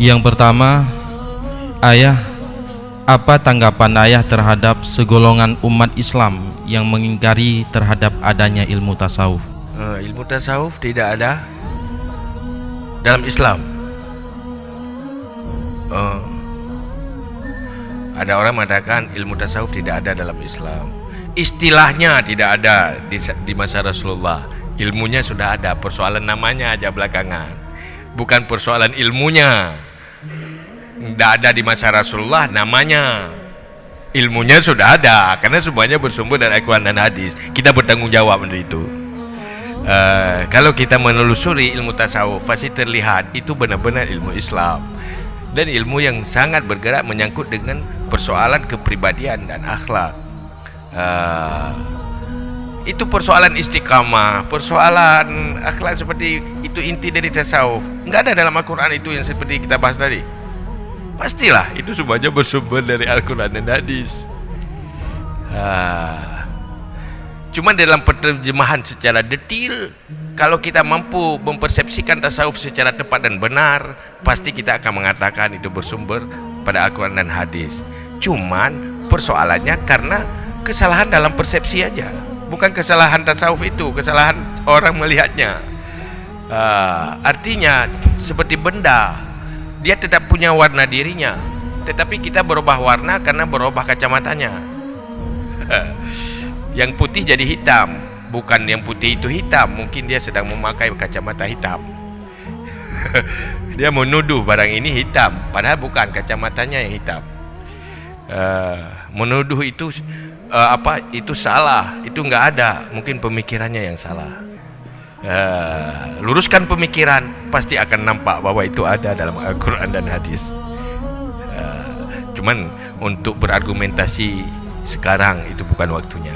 Yang pertama, Ayah, apa tanggapan Ayah terhadap segolongan umat Islam yang mengingkari terhadap adanya ilmu tasawuf? Ilmu tasawuf tidak ada dalam Islam. Ada orang mengatakan ilmu tasawuf tidak ada dalam Islam. Istilahnya tidak ada di masa Rasulullah. Ilmunya sudah ada, persoalan namanya aja belakangan. Bukan persoalan ilmunya. Tidak ada di masa Rasulullah, namanya. Ilmunya sudah ada, karena semuanya bersumber dari Al-Quran dan hadis. Kita bertanggung jawab untuk itu. Kalau kita menelusuri ilmu tasawuf, pasti terlihat itu benar-benar ilmu Islam dan ilmu yang sangat bergerak menyangkut dengan persoalan kepribadian dan akhlak. Itu persoalan istiqamah, persoalan akhlak, seperti itu inti dari tasawuf. Enggak ada dalam Al-Quran itu yang seperti kita bahas tadi. Pastilah itu semuanya bersumber dari Al-Quran dan hadis. Cuma dalam penerjemahan secara detail, kalau kita mampu mempersepsikan tasawuf secara tepat dan benar, pasti kita akan mengatakan itu bersumber pada Al-Quran dan hadis. Cuman persoalannya karena kesalahan dalam persepsi aja, bukan kesalahan tasawuf itu, kesalahan orang melihatnya. Artinya seperti benda, dia tetap punya warna dirinya, tetapi kita berubah warna karena berubah kacamatanya. Yang putih jadi hitam, bukan yang putih itu hitam, mungkin dia sedang memakai kacamata hitam. Dia menuduh barang ini hitam, padahal bukan, kacamatanya yang hitam. Menuduh itu itu salah, itu enggak ada, mungkin pemikirannya yang salah. Luruskan pemikiran, pasti akan nampak bahwa itu ada dalam Al-Quran dan hadis. Cuman untuk berargumentasi sekarang itu bukan waktunya.